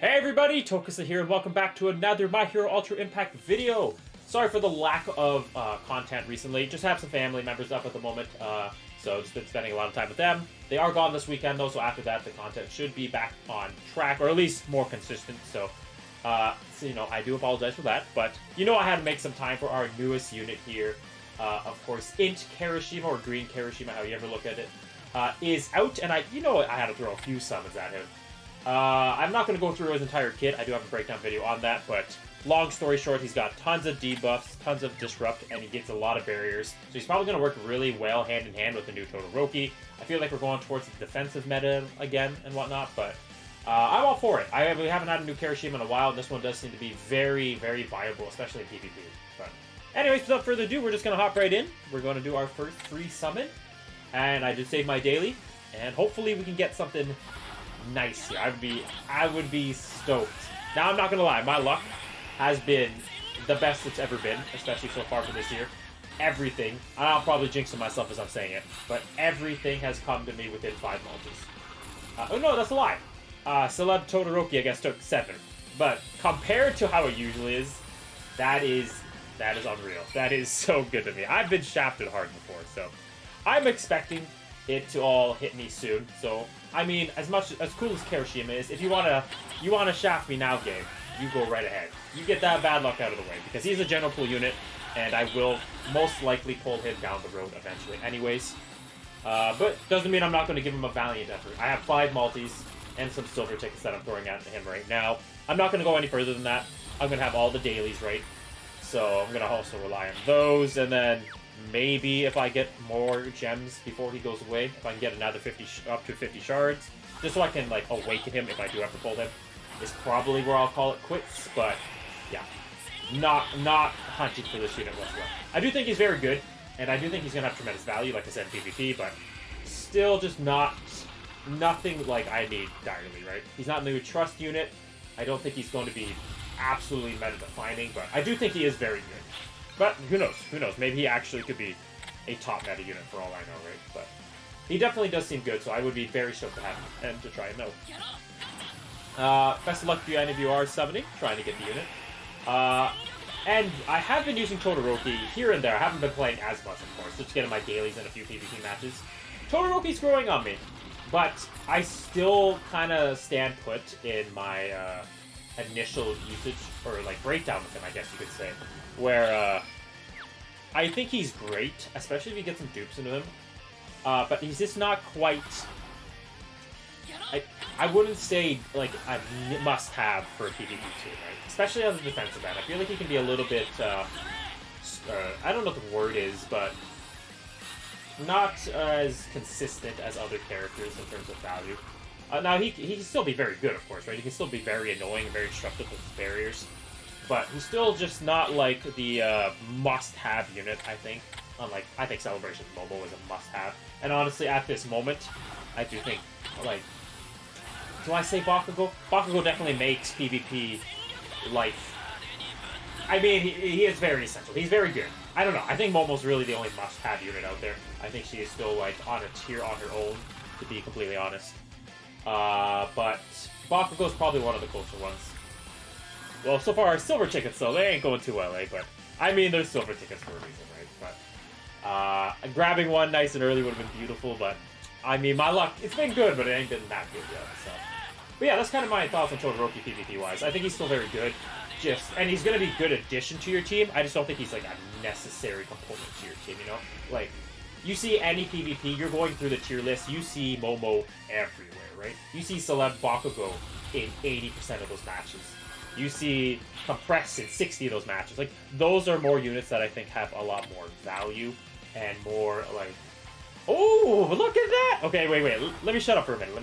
Hey everybody, Tokusa here, and welcome back to another My Hero Ultra Impact video. Sorry for the lack of content recently. Just have some family members up at the moment, so just been spending a lot of time with them. They are gone this weekend though, so after that the content should be back on track, or at least more consistent. So you know, I do apologize for that, but you know I had to make some time for our newest unit here. Of course, Int Kirishima, or Green Kirishima, how you ever look at it, is out, and I had to throw a few summons at him. I'm not going to go through his entire kit. I do have a breakdown video on that, but long story short, he's got tons of debuffs, tons of disrupt, and he gets a lot of barriers. So he's probably going to work really well hand in hand with the new Todoroki. I feel like we're going towards the defensive meta again and whatnot, but I'm all for it. We haven't had a new Kirishima in a while, and this one does seem to be very, very viable, especially in PvP. But anyways, without further ado, we're just going to hop right in. We're going to do our first free summon, and I just saved my daily, and hopefully we can get something nice here. I would be stoked. Now I'm not gonna lie, my luck has been the best it's ever been, especially so far for this year. Everything, I'll probably jinx myself as I'm saying it, but everything has come to me within 5 multis. Oh no, that's a lie. Celeb Todoroki, I guess, took 7. But compared to how it usually is, that is unreal. That is so good to me. I've been shafted hard before, so I'm expecting it to all hit me soon. So I mean, as cool as Kirishima is, if you wanna shaft me now, game, you go right ahead. You get that bad luck out of the way, because he's a general pool unit, and I will most likely pull him down the road eventually anyways. But doesn't mean I'm not going to give him a valiant effort. I have 5 multis and some silver tickets that I'm throwing at him right now. I'm not going to go any further than that. I'm going to have all the dailies right, so I'm going to also rely on those, and then maybe if I get more gems before he goes away, if I can get another up to 50 shards, just so I can like awaken him if I do have to pull him, is probably where I'll call it quits. But yeah, not hunting for this unit whatsoever. I do think he's very good, and I do think he's gonna have tremendous value, like I said, in PvP, but still just nothing like I need direly, right? He's not in the trust unit. I don't think he's going to be absolutely meta-defining, but I do think he is very good. But who knows? Who knows? Maybe he actually could be a top meta unit for all I know, right? But he definitely does seem good, so I would be very stoked to have him and to try and know. Best of luck to any of you are summoning, trying to get the unit. And I have been using Todoroki here and there. I haven't been playing as much, of course, just getting my dailies in a few PvP matches. Todoroki's growing on me, but I still kind of stand put in my initial usage, or like breakdown with him, I guess you could say, where I think he's great, especially if you get some dupes into him, but he's just not quite, I wouldn't say like a must-have for a PvP too, right? Especially as a defensive end. I feel like he can be a little bit, I don't know what the word is, but not as consistent as other characters in terms of value. Now, he can still be very good, of course, right? He can still be very annoying and very disruptive with his barriers. But he's still just not like the must-have unit, I think. Unlike, I think Celebration Momo is a must-have. And honestly, at this moment, I do think, like, do I say Bakugo? Bakugo definitely makes PvP life. I mean, he is very essential. He's very good. I don't know. I think Momo's really the only must-have unit out there. I think she is still, like, on a tier on her own, to be completely honest. But Bakugo's probably one of the closer ones. Well, so far our silver tickets, though, they ain't going too well, eh? But, I mean, there's silver tickets for a reason, right? But, grabbing one nice and early would have been beautiful, but, I mean, my luck, it's been good, but it ain't been that good yet, so. But yeah, that's kind of my thoughts on Todoroki PvP-wise. I think he's still very good, and he's going to be a good addition to your team. I just don't think he's, like, a necessary component to your team, you know? Like, you see any PvP, you're going through the tier list, you see Momo everywhere, right? You see Celeb Bakugo in 80% of those matches. You see Compress in 60 of those matches. Like, those are more units that I think have a lot more value and more, like... Oh, look at that! Okay, wait. Let me shut up for a minute.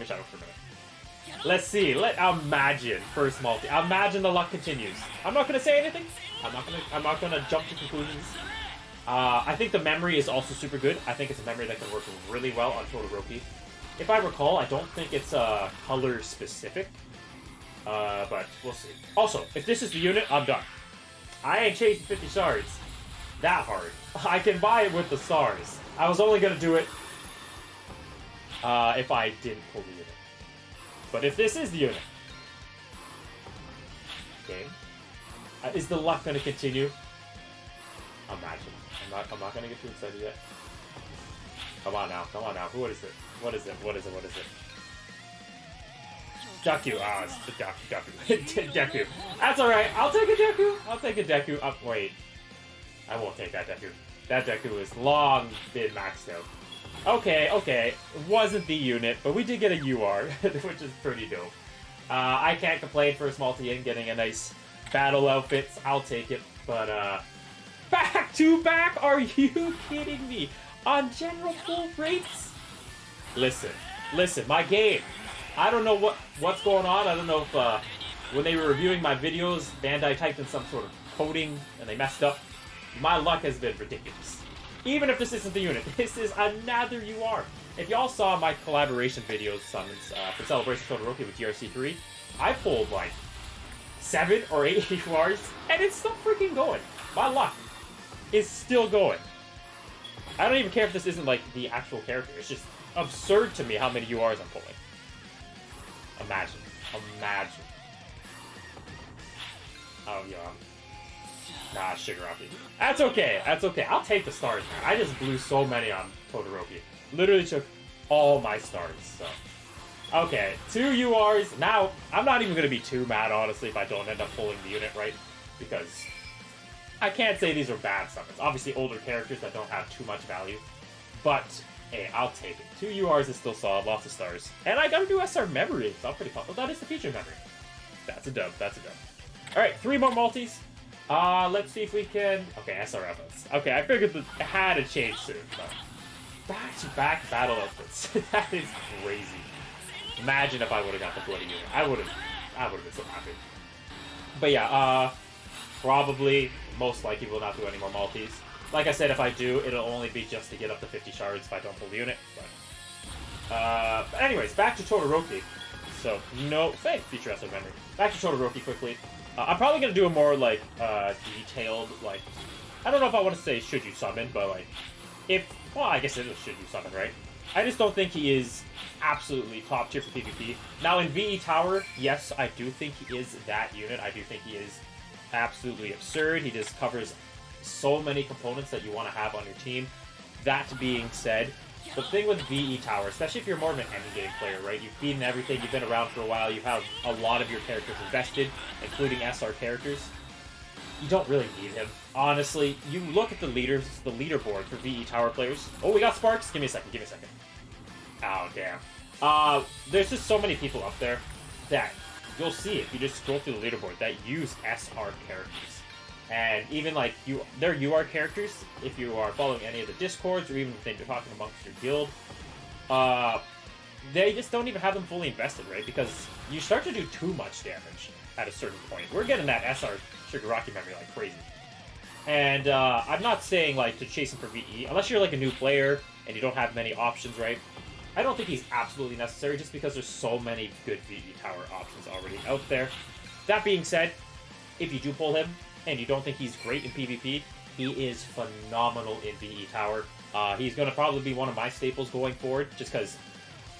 Let's see. Imagine first multi. Imagine the luck continues. I'm not going to say anything. I'm not gonna jump to conclusions. I think the memory is also super good. I think it's a memory that can work really well on Todoroki. If I recall, I don't think it's color specific. But we'll see. Also, if this is the unit, I'm done. I ain't chasing 50 shards that hard. I can buy it with the stars. I was only going to do it if I didn't pull the unit. But if this is the unit, Okay. Is the luck going to continue? Imagine. I'm not going to get too excited yet. Come on now. Come on now. What is it? What is it? What is it? What is it? Deku. Ah, it's the Deku. Deku. That's alright. I'll take a Deku. I'll take a Deku. Wait. I won't take that Deku. That Deku is long been maxed out. Okay, okay. It wasn't the unit, but we did get a UR, which is pretty dope. I can't complain for a small TN getting a nice battle outfit. I'll take it. But, back to back? Are you kidding me? On general full rates? Listen, my game. I don't know what's going on. I don't know if when they were reviewing my videos, Bandai typed in some sort of coding and they messed up. My luck has been ridiculous. Even if this isn't the unit, this is another UR. If y'all saw my collaboration videos summons for Celebration Todoroki with GRC3, I pulled like 7 or 8 URs, and it's still freaking going. My luck is still going. I don't even care if this isn't like the actual character. It's just absurd to me how many URs I'm pulling. Imagine. Imagine. Oh, yeah. Nah, Shigaraki. That's okay. That's okay. I'll take the stars, man. I just blew so many on Todoroki. Literally took all my stars, so. Okay, 2 URs. Now, I'm not even going to be too mad, honestly, if I don't end up pulling the unit right. Because I can't say these are bad summons. Obviously, older characters that don't have too much value. But, hey, I'll take it. 2 URs is still solid. Lots of stars. And I got to do SR memory. So I'm pretty pumped. Well, that is the feature memory. That's a dub. That's a dub. Alright, 3 more multis. Let's see if we can... Okay, SR outfits. Okay, I figured that it had to change soon, but... Back-to-back battle outfits. That is crazy. Imagine if I would have got the bloody unit. I would have been so happy. But yeah, probably, most likely will not do any more multis. Like I said, if I do, it'll only be just to get up to 50 shards if I don't pull the unit. But anyways, back to Todoroki. So, no... Thanks, feature SR memory. Back to Todoroki quickly. I'm probably going to do a more, like, detailed, like... I don't know if I want to say should you summon, but, like... Well, I guess it is should you summon, right? I just don't think he is absolutely top tier for PvP. Now, in VE Tower, yes, I do think he is that unit. I do think he is absolutely absurd. He just covers so many components that you want to have on your team. That being said, the thing with VE Tower, especially if you're more of an endgame player, right? You've beaten everything, you've been around for a while, you have a lot of your characters invested, including SR characters. You don't really need him. Honestly, you look at the leaderboard for VE Tower players. Oh, we got Sparks? Give me a second, give me a second. Oh, damn. There's just so many people up there that you'll see if you just scroll through the leaderboard that use SR characters. And even, like, their UR characters, if you are following any of the Discords, or even if they're talking amongst your guild, they just don't even have them fully invested, right? Because you start to do too much damage at a certain point. We're getting that SR Shigaraki memory like crazy. And I'm not saying, like, to chase him for VE, unless you're, like, a new player and you don't have many options, right? I don't think he's absolutely necessary just because there's so many good VE Tower options already out there. That being said, if you do pull him, and you don't think he's great in PvP, he is phenomenal in VE Tower. He's going to probably be one of my staples going forward, just because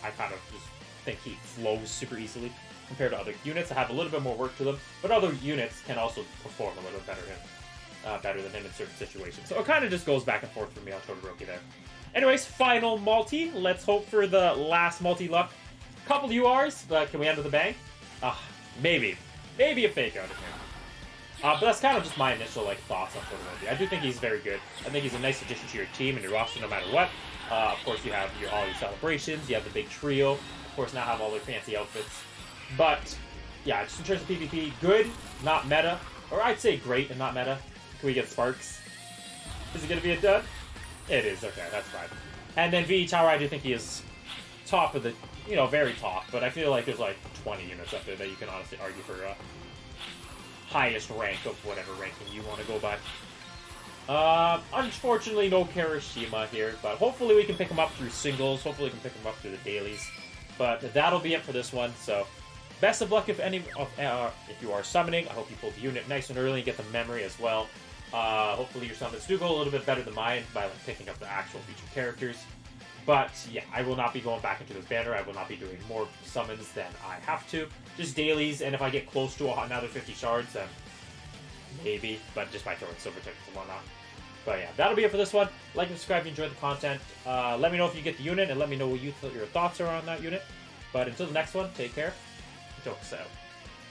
I kind of just think he flows super easily compared to other units that have a little bit more work to them, but other units can also perform a little better than him in certain situations. So it kind of just goes back and forth for me on Todoroki there. Anyways, final multi. Let's hope for the last multi-luck. Couple URs, but can we end with a bang? Maybe. Maybe a fake out of him. But that's kind of just my initial thoughts on Todoroki. I do think he's very good. I think he's a nice addition to your team and your roster no matter what. Of course, you have all your celebrations. You have the big trio. Of course, now have all their fancy outfits. But, yeah, just in terms of PvP, good, not meta. Or I'd say great and not meta. Can we get Sparks? Is it going to be a dud? It is. Okay, that's fine. And then VE Tower, I do think he is top of the, very top. But I feel like there's 20 units up there that you can honestly argue for highest rank of whatever ranking you want to go by. Unfortunately, no Kirishima here, but hopefully we can pick him up through singles. Hopefully we can pick him up through the dailies. But that'll be it for this one. So, best of luck if you are summoning. I hope you pull the unit nice and early and get the memory as well. Hopefully your summons do go a little bit better than mine by picking up the actual featured characters. But yeah, I will not be going back into this banner. I will not be doing more summons than I have to. Just dailies, and if I get close to another 50 shards, then maybe. But just by throwing silver tickets and whatnot. But yeah, that'll be it for this one. Like and subscribe if you enjoyed the content. Let me know if you get the unit, and let me know what your thoughts are on that unit. But until the next one, take care. Jokes out.